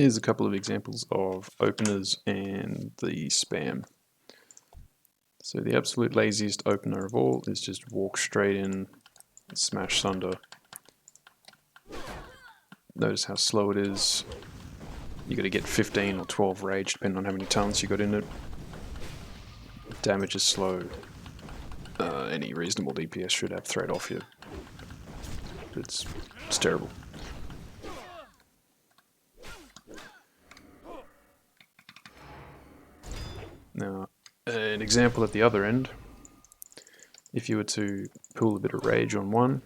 Here's a couple of examples of openers and the spam. So the absolute laziest opener of all is just walk straight in, smash Sunder. Notice how slow it is. You got to get 15 or 12 rage depending on how many talents you got in it. Damage is slow. Any reasonable DPS should have threat off you. It's terrible. Now, an example at the other end, if you were to pull a bit of rage on one,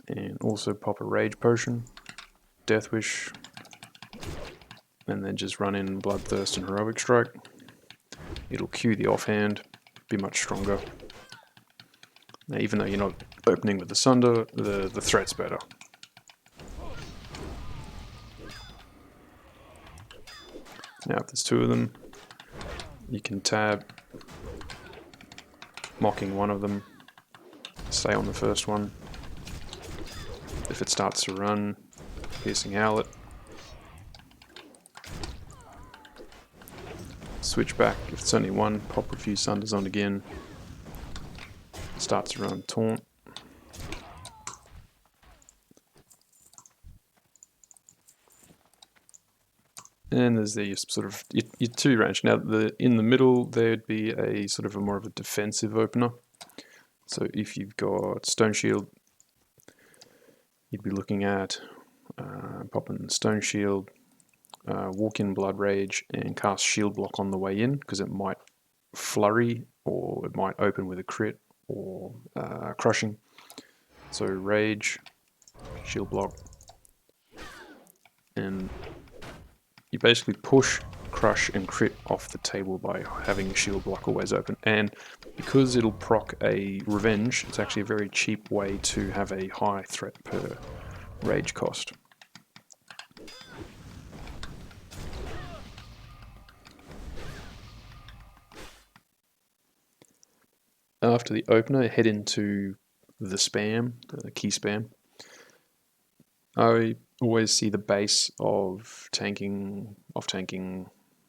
and also pop a rage potion, Death Wish, and then just run in Bloodthirst and Heroic Strike, it'll cue the offhand, be much stronger. Now, even though you're not opening with the Sunder, the threat's better. Now, if there's two of them, you can tab, mocking one of them, stay on the first one. If it starts to run, piercing Owlet. Switch back, if it's only one, pop a few Sunders on again. Starts to run Taunt. And there's the sort of your two range. Now, in the middle, there'd be a sort of a more of a defensive opener. So if you've got Stone Shield, you'd be looking at popping Stone Shield, walk in Blood Rage, and cast Shield Block on the way in, because it might flurry, or it might open with a crit, or crushing. So Rage, Shield Block, and you basically push, crush, and crit off the table by having Shield Block always open. And because it'll proc a Revenge, it's actually a very cheap way to have a high threat per rage cost. After the opener, head into the spam, the key spam. I always see the base of tanking, off-tanking,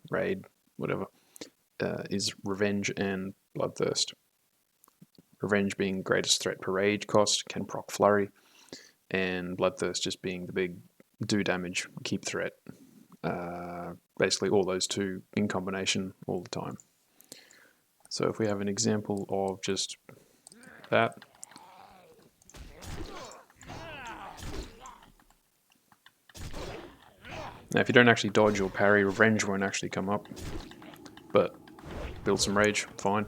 raid, whatever, is Revenge and Bloodthirst. Revenge being greatest threat per rage cost, can proc Flurry, and Bloodthirst just being the big do damage, keep threat. Basically all those two in combination all the time. So if we have an example of just that. Now if you don't actually dodge or parry, Revenge won't actually come up, but build some rage, fine.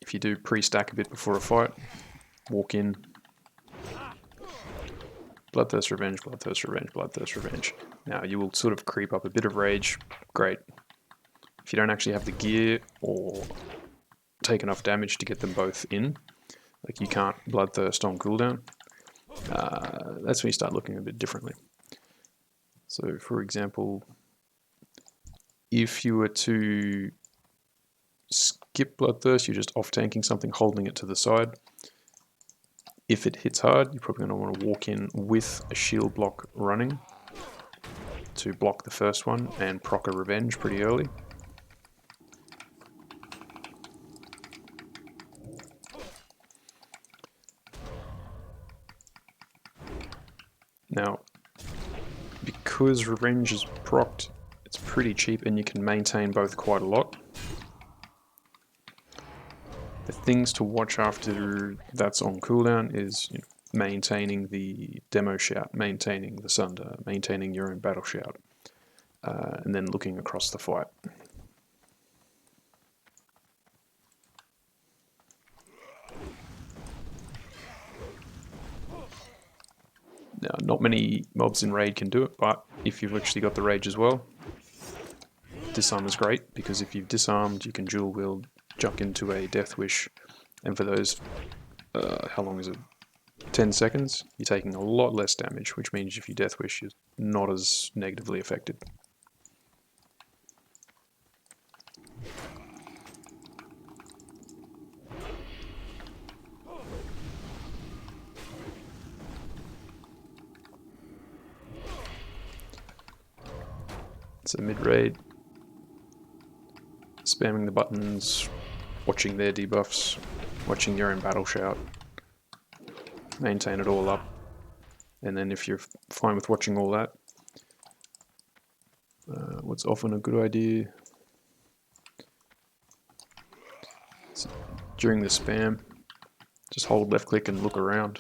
If you do pre-stack a bit before a fight, walk in, Bloodthirst Revenge, Bloodthirst Revenge, Bloodthirst Revenge. Now you will sort of creep up a bit of rage, great. If you don't actually have the gear or take enough damage to get them both in, like you can't Bloodthirst on cooldown, that's when you start looking a bit differently. So for example, if you were to skip Bloodthirst, you're just off-tanking something, holding it to the side. If it hits hard, you're probably going to want to walk in with a shield block running to block the first one and proc a Revenge pretty early. Now, because Revenge is procced, it's pretty cheap and you can maintain both quite a lot. The things to watch after that's on cooldown is maintaining the demo shout, maintaining the Sunder, maintaining your own battle shout, and then looking across the fight. Now, not many mobs in Raid can do it, but if you've actually got the Rage as well, Disarm is great, because if you've disarmed, you can dual wield, jump into a Death Wish, and for those, how long is it? 10 seconds, you're taking a lot less damage, which means if you Death Wish, you're not as negatively affected. So mid-raid, spamming the buttons, watching their debuffs, watching your own battle shout, maintain it all up, and then if you're fine with watching all that, what's often a good idea is during the spam, just hold left click and look around.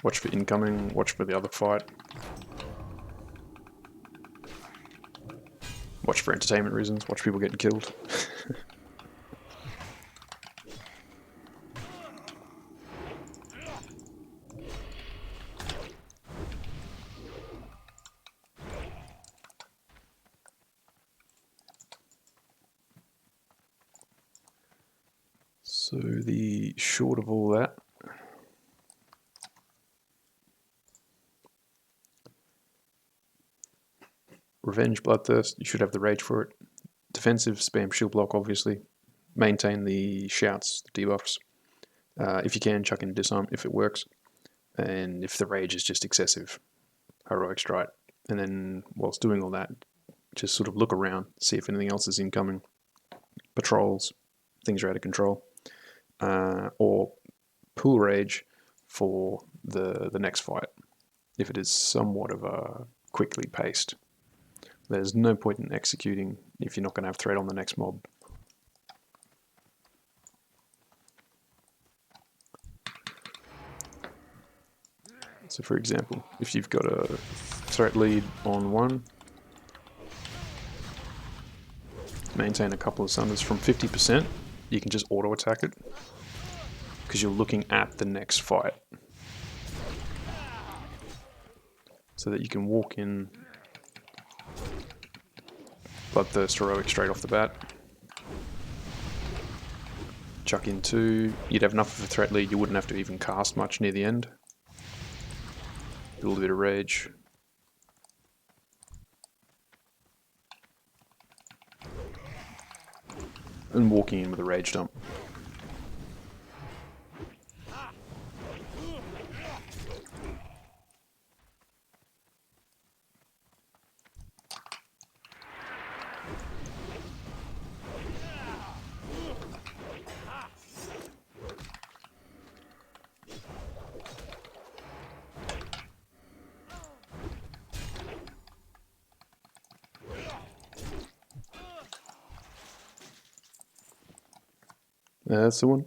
Watch for incoming, watch for the other fight. Watch for entertainment reasons, watch people getting killed. So the short of all that, Revenge, Bloodthirst, you should have the rage for it. Defensive, spam shield block, obviously. Maintain the shouts, the debuffs. If you can, chuck in disarm if it works. And if the rage is just excessive, heroic strike. And then whilst doing all that, just sort of look around, see if anything else is incoming. Patrols, things are out of control. Or pool rage for the next fight, if it is somewhat of a quickly paced. There's no point in executing if you're not going to have threat on the next mob. So for example, if you've got a threat lead on one, maintain a couple of sunders from 50%, you can just auto attack it because you're looking at the next fight. So that you can walk in Bloodthirst heroic straight off the bat. Chuck in 2, you'd have enough of a threat lead, you wouldn't have to even cast much near the end. A little bit of rage. And walking in with a rage dump. That's the one.